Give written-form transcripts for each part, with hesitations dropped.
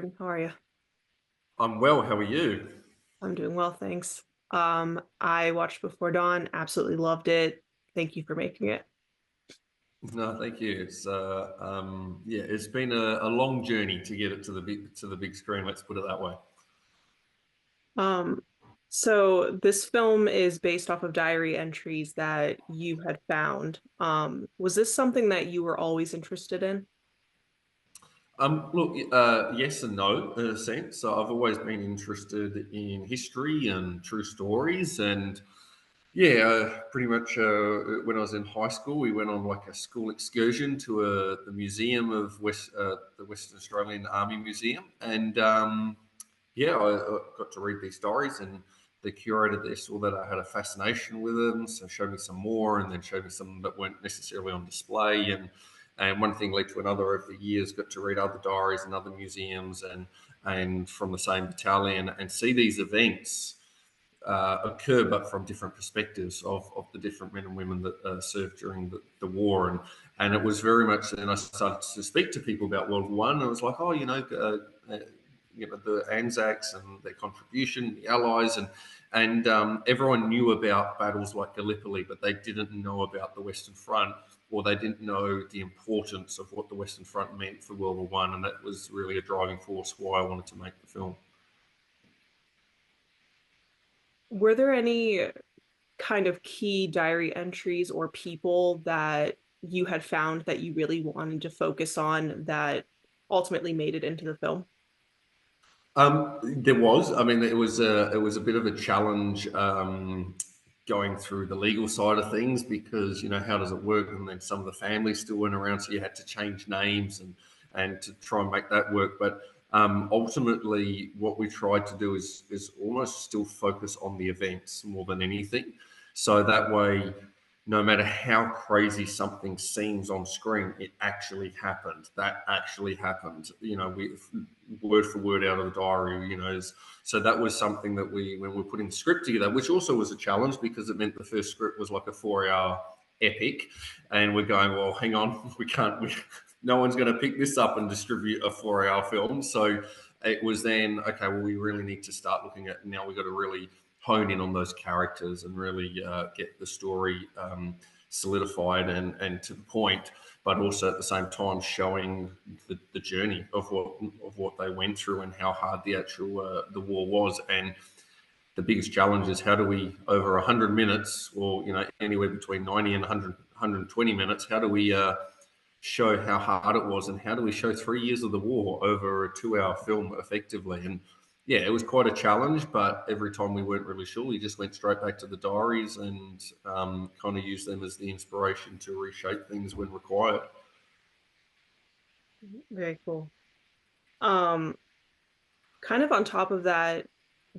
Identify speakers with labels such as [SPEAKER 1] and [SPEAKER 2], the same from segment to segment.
[SPEAKER 1] Jordan. How are you?
[SPEAKER 2] I'm well. How are you?
[SPEAKER 1] I'm doing well, thanks. I watched Before Dawn, absolutely loved it. Thank you for making it.
[SPEAKER 2] No, thank you. Yeah, it's been a long journey to get it to the big screen. Let's put it that way.
[SPEAKER 1] Um, so this film is based off of diary entries that you had found. Was this something that you were always interested in?
[SPEAKER 2] Look, yes and no in a sense. So I've always been interested in history and true stories, and yeah, pretty much when I was in high school, we went on like a school excursion to the museum of the Western Australian Army Museum, and yeah, I got to read these stories, and the curator there saw that I had a fascination with them, so showed me some more, and then showed me some that weren't necessarily on display, and one thing led to another over the years. Got to read other diaries in other museums, and from the same battalion, and see these events occur, but from different perspectives of the different men and women that served during the war. And it was very much then I started to speak to people about World War One. I was like, oh, the Anzacs and their contribution, the Allies, and everyone knew about battles like Gallipoli, but they didn't know about the Western Front, or they didn't know the importance of what the Western Front meant for World War One, and that was really a driving force why I wanted to make the film.
[SPEAKER 1] Were there any kind of key diary entries or people that you had found that you really wanted to focus on that ultimately made it into the film?
[SPEAKER 2] There was. I mean, it was a bit of a challenge going through the legal side of things because how does it work? And then some of the families still weren't around, so you had to change names and to try and make that work. But ultimately, what we tried to do is almost still focus on the events more than anything. So that way, no matter how crazy something seems on screen, it actually happened. That actually happened. We word for word out of the diary. So that was something that when we were putting the script together, which also was a challenge because it meant the first script was like a 4 hour epic, and we're going, well, hang on, we can't. No one's going to pick this up and distribute a 4 hour film. So it was then okay. Well, we really need to start looking at now. We've got to really hone in on those characters and really get the story solidified and to the point, but also at the same time showing the journey of what they went through and how hard the actual the war was. And the biggest challenge is how do we over 100 minutes, or anywhere between 90 and 120 minutes, how do we show how hard it was, and how do we show 3 years of the war over a 2 hour film effectively? And yeah, it was quite a challenge, but every time we weren't really sure, we just went straight back to the diaries and kind of used them as the inspiration to reshape things when required.
[SPEAKER 1] Very cool. Um, Kind of on top of that,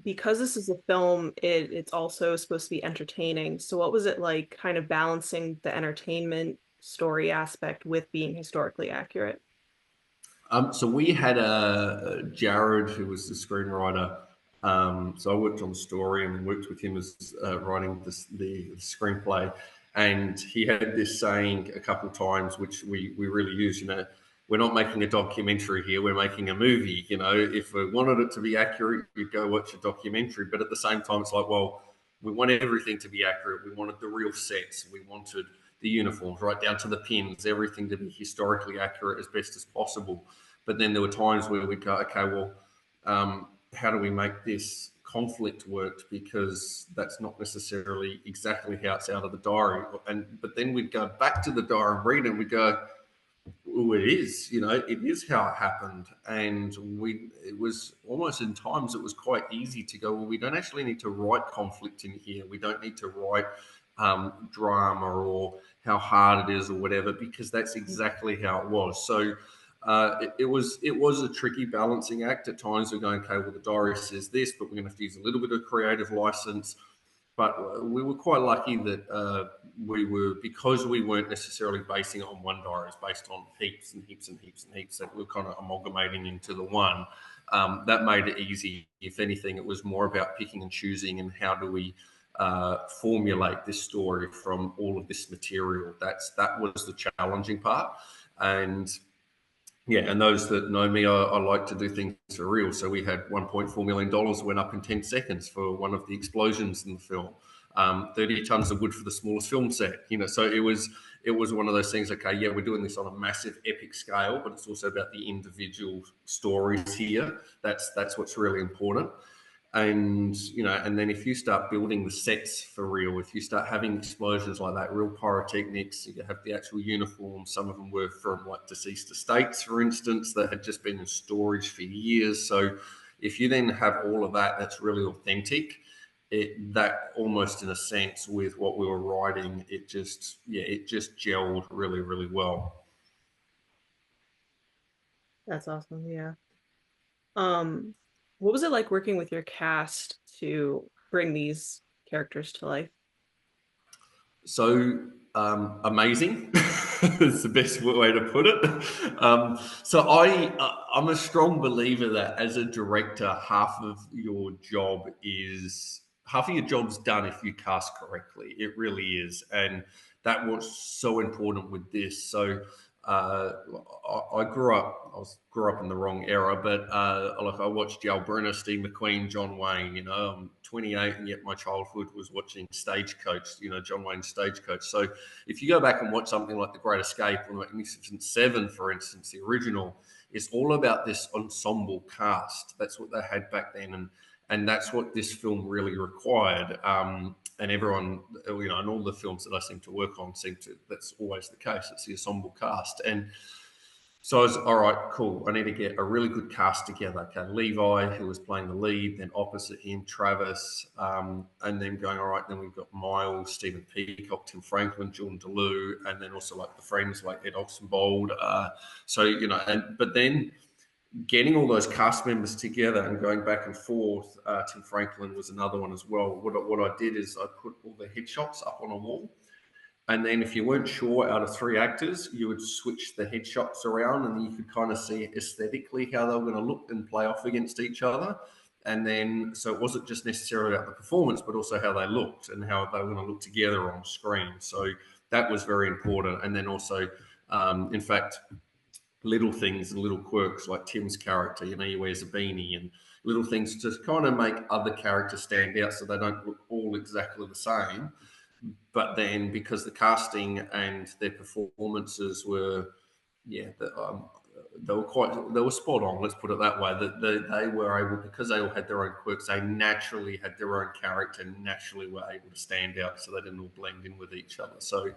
[SPEAKER 1] because this is a film, it's also supposed to be entertaining. So what was it like kind of balancing the entertainment story aspect with being historically accurate?
[SPEAKER 2] So we had a Jared who was the screenwriter. So I worked on the story and worked with him as writing the screenplay. And he had this saying a couple of times, which we really use. We're not making a documentary here; we're making a movie. If we wanted it to be accurate, you'd go watch a documentary. But at the same time, it's like, well, we want everything to be accurate. We wanted the real sets. We wanted the uniforms, right down to the pins, everything to be historically accurate as best as possible. But then there were times where we'd go, okay, well, how do we make this conflict work? Because that's not necessarily exactly how it's out of the diary. But then we'd go back to the diary and read it, and we'd go, well, it is, it is how it happened. And it was almost in times it was quite easy to go, well, we don't actually need to write conflict in here. We don't need to write drama or how hard it is or whatever, because that's exactly how it was. So it was a tricky balancing act at times. We're going, okay, well, the diary says this, but we're going to have to use a little bit of creative license. But we were quite lucky that because we weren't necessarily basing it on one diary, it's based on heaps and heaps and heaps and heaps that we are kind of amalgamating into the one. That made it easy. If anything, it was more about picking and choosing and how do we formulate this story from all of this material. That was the challenging part. And Yeah, and those that know me, I like to do things for real. So we had $1.4 million went up in 10 seconds for one of the explosions in the film. 30 tons of wood for the smallest film set. So it was one of those things. Okay, yeah, we're doing this on a massive epic scale, but it's also about the individual stories here. That's what's really important. And then if you start building the sets for real, if you start having explosions like that, real pyrotechnics, you have the actual uniforms. Some of them were from like deceased estates, for instance, that had just been in storage for years. So if you then have all of that, that's really authentic. That almost in a sense with what we were writing, it just gelled really, really well.
[SPEAKER 1] That's awesome. Yeah. Um, what was it like working with your cast to bring these characters to life?
[SPEAKER 2] So amazing is the best way to put it. I'm a strong believer that as a director, half of your job's done if you cast correctly. It really is, and that was so important with this. So uh, I grew up in the wrong era, but like I watched Yul Brynner, Steve McQueen, John Wayne. I'm 28, and yet my childhood was watching Stagecoach. John Wayne's Stagecoach. So if you go back and watch something like The Great Escape or Magnificent Seven, for instance, the original, it's all about this ensemble cast. That's what they had back then, and that's what this film really required. And everyone, in all the films that I seem to work on, that's always the case. It's the ensemble cast. And so I was, all right, cool. I need to get a really good cast together. Okay, Levi, who was playing the lead, then opposite him, Travis, and then going, all right, then we've got Miles, Stephen Peacock, Tim Franklin, Jordan DeLue, and then also like the friends like Ed Oxenbould. But then getting all those cast members together and going back and forth. Tim Franklin was another one as well. What I did is I put all the headshots up on a wall, and then if you weren't sure out of three actors, you would switch the headshots around, and you could kind of see aesthetically how they were going to look and play off against each other. And then, so it wasn't just necessarily about the performance, but also how they looked and how they were going to look together on screen. So that was very important. And then also, in fact, little things and little quirks like Tim's character, he wears a beanie and little things to kind of make other characters stand out so they don't look all exactly the same. But then because the casting and their performances were, yeah, they were spot on. Let's put it that way. That they were able, because they all had their own quirks, they naturally had their own character, and naturally were able to stand out, so they didn't all blend in with each other. So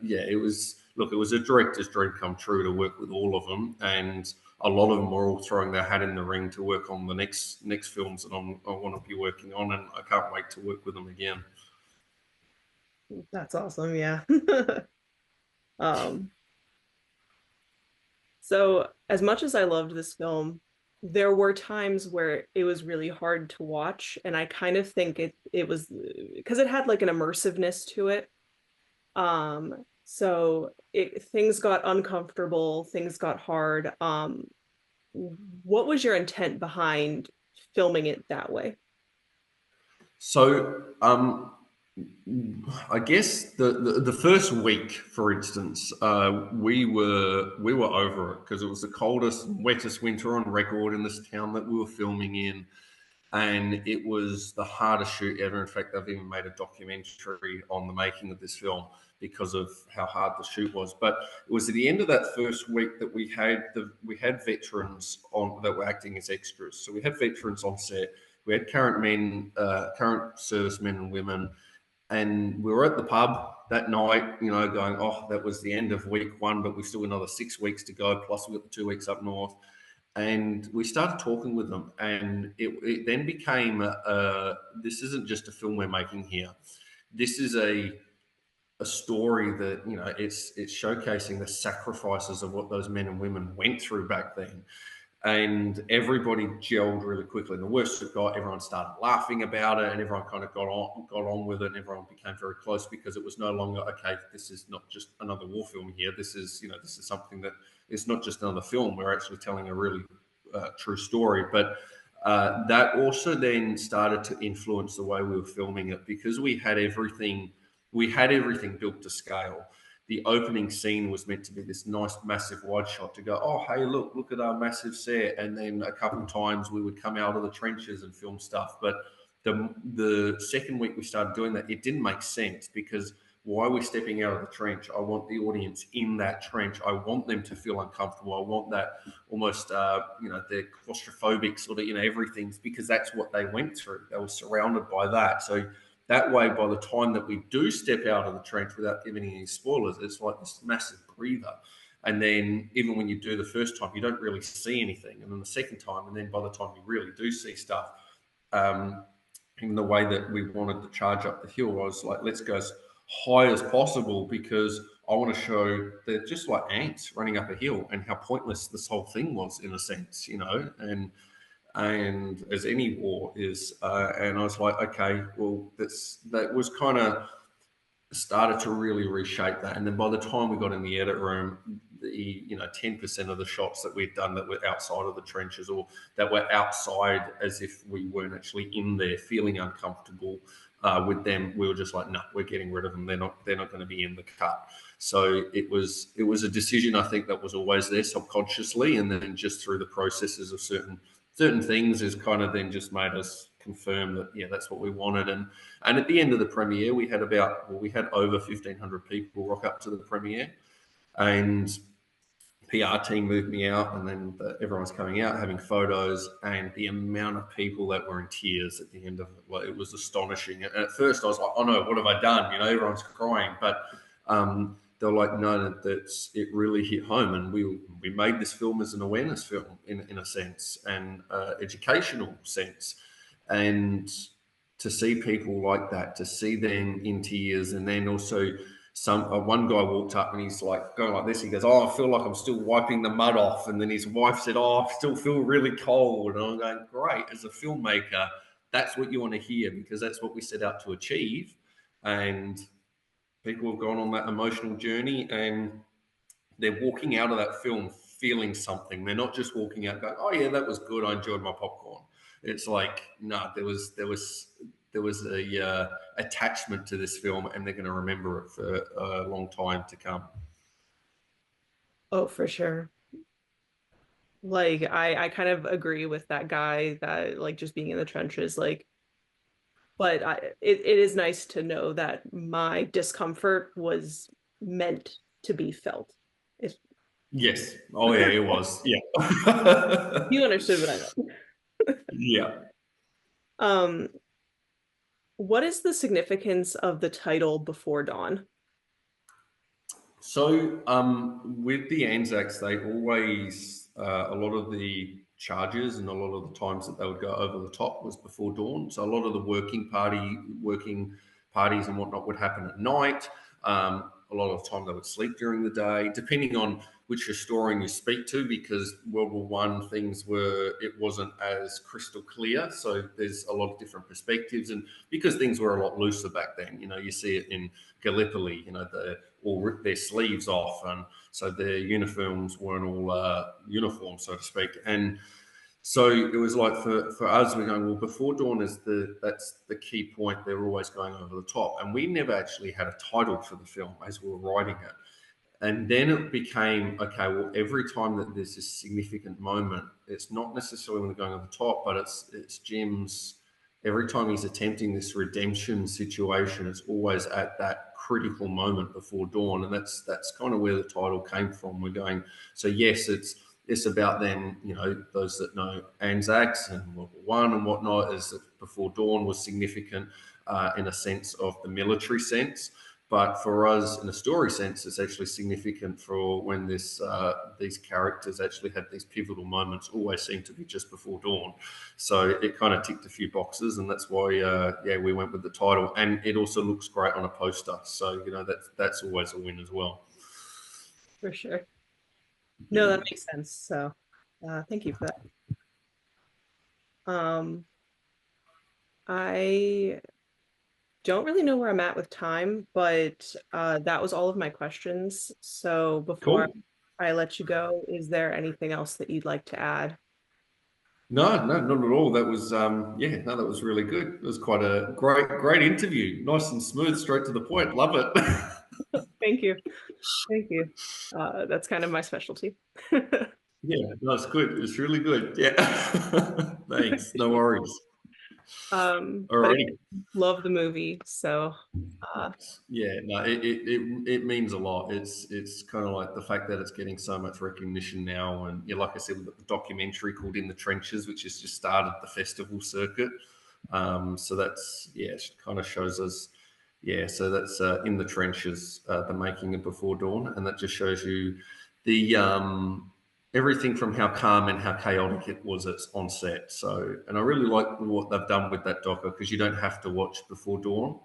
[SPEAKER 2] yeah, it was, look, it was a director's dream come true to work with all of them, and a lot of them were all throwing their hat in the ring to work on the next films that I want to be working on, and I can't wait to work with them again.
[SPEAKER 1] That's awesome. Yeah. Um, so as much as I loved this film, there were times where it was really hard to watch, and I kind of think it was because it had like an immersiveness to it. So things got uncomfortable, things got hard. What was your intent behind filming it that way?
[SPEAKER 2] So I guess the first week, for instance, we were over it because it was the coldest, wettest winter on record in this town that we were filming in, and it was the hardest shoot ever. In fact, they've even made a documentary on the making of this film because of how hard the shoot was. But it was at the end of that first week that we had veterans on that were acting as extras. So we had veterans on set. We had current servicemen and women, and we were at the pub that night, going, oh, that was the end of week one, but we've still got another 6 weeks to go. Plus, we've got the 2 weeks up north. And we started talking with them. And it then became this isn't just a film we're making here. This is a story that, it's showcasing the sacrifices of what those men and women went through back then, and everybody gelled really quickly. And the worst it got, everyone started laughing about it, and everyone kind of got on with it, and everyone became very close because it was no longer, okay, this is not just another war film here. This is something that is not just another film. We're actually telling a really true story. But that also then started to influence the way we were filming it because we had everything built to scale. the opening scene was meant to be this nice, massive wide shot to go, oh, hey, look at our massive set. And then a couple of times we would come out of the trenches and film stuff. But the second week we started doing that, it didn't make sense because why are we stepping out of the trench? I want the audience in that trench. I want them to feel uncomfortable. I want that almost, they're claustrophobic sort of, everything's because that's what they went through. They were surrounded by that. So that way, by the time that we do step out of the trench without giving any spoilers, it's like this massive breather. And then even when you do the first time, you don't really see anything. And then the second time, and then by the time you really do see stuff, in the way that we wanted to charge up the hill, I was like, let's go as high as possible because I want to show they're just like ants running up a hill and how pointless this whole thing was in a sense, and as any war is. And I was like, okay, well, that was kind of started to really reshape that. And then by the time we got in the edit room, the 10% of the shots that we'd done that were outside of the trenches or that were outside as if we weren't actually in there feeling uncomfortable with them, we were just like, no, we're getting rid of them. They're not going to be in the cut. So it was a decision I think that was always there subconsciously, and then just through the processes of certain things has kind of then just made us confirm that that's what we wanted. And at the end of the premiere, we had over 1,500 people rock up to the premiere, and PR team moved me out, and then everyone's coming out having photos, and the amount of people that were in tears at the end of it, it was astonishing. And at first, I was like, "Oh no, what have I done?" Everyone's crying, but they're like, "No, it really hit home." And we made this film as an awareness film in a sense, and educational sense, and to see people like that, to see them in tears, and then also one guy walked up and he's like going like this. He goes, "Oh, I feel like I'm still wiping the mud off." And then his wife said, "Oh, I still feel really cold." And I'm going, great. As a filmmaker, that's what you want to hear because that's what we set out to achieve. And people have gone on that emotional journey and they're walking out of that film feeling something. They're not just walking out going, "Oh yeah, that was good. I enjoyed my popcorn." It's like, no, there was a attachment to this film, and they're going to remember it for a long time to come.
[SPEAKER 1] Oh, for sure. Like I kind of agree with that guy that like just being in the trenches, like, but it is nice to know that my discomfort was meant to be felt. If
[SPEAKER 2] Yes. Oh yeah, it was. Yeah.
[SPEAKER 1] you understood what I meant.
[SPEAKER 2] Yeah.
[SPEAKER 1] Um, what is the significance of the title Before Dawn?
[SPEAKER 2] So with the Anzacs, they always a lot of the charges and a lot of the times that they would go over the top was before dawn. So a lot of the working parties and whatnot would happen at night. A lot of the time they would sleep during the day, depending on which historian you speak to, because World War One it wasn't as crystal clear. So there's a lot of different perspectives, and because things were a lot looser back then, you see it in Gallipoli, they all ripped their sleeves off, and so their uniforms weren't all uniform, so to speak. And so it was like for us, we're going, well, before dawn that's the key point. They're always going over the top, and we never actually had a title for the film as we were writing it. And then it became, okay, well, every time that there's this significant moment, it's not necessarily when they're going over the top, but it's Jim's. Every time he's attempting this redemption situation, it's always at that critical moment before dawn, and that's kind of where the title came from. We're going, so yes, it's about them, those that know Anzacs and World War One and whatnot, is that before dawn was significant in a sense of the military sense. But for us, in a story sense, it's actually significant for when these characters actually had these pivotal moments. Always seem to be just before dawn, so it kind of ticked a few boxes, and that's why, we went with the title. And it also looks great on a poster, so that's always a win as well.
[SPEAKER 1] For sure. No, that makes sense. So, thank you for that. Um, I don't really know where I'm at with time, but that was all of my questions. So before
[SPEAKER 2] Cool.
[SPEAKER 1] I let you go, is there anything else that you'd like to add?
[SPEAKER 2] No, no, not at all. That was, no, that was really good. It was quite a great interview. Nice and smooth, straight to the point. Love it.
[SPEAKER 1] Thank you. Thank you. That's kind of my specialty.
[SPEAKER 2] Yeah, no, it's good. It's really good. Yeah. Thanks. No worries.
[SPEAKER 1] But
[SPEAKER 2] Alrighty.
[SPEAKER 1] love the movie. So, uh,
[SPEAKER 2] Nice. Yeah, no, it means a lot. It's kind of like the fact that it's getting so much recognition now, and yeah, like I said, we've got the documentary called "In the Trenches," which has just started the festival circuit. So that's yeah, it kind of shows us. Yeah, so that's in the trenches, the making of Before Dawn, and that just shows you the everything from how calm and how chaotic it was on set. So, and I really like what they've done with that docker because you don't have to watch Before Dawn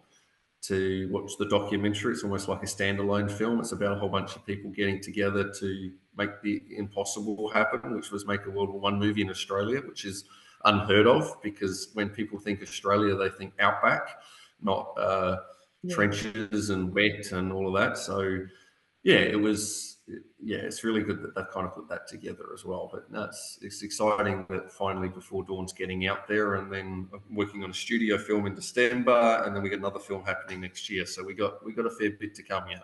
[SPEAKER 2] to watch the documentary. It's almost like a standalone film. It's about a whole bunch of people getting together to make the impossible happen, which was make a World War One movie in Australia, which is unheard of because when people think Australia, they think outback, not
[SPEAKER 1] yeah.
[SPEAKER 2] trenches and wet and all of that. So yeah, it was. Yeah, it's really good that they've kind of put that together as well. But no, it's exciting that finally Before Dawn's getting out there, and then I'm working on a studio film in December, and then we got another film happening next year. So we got a fair bit to come yet.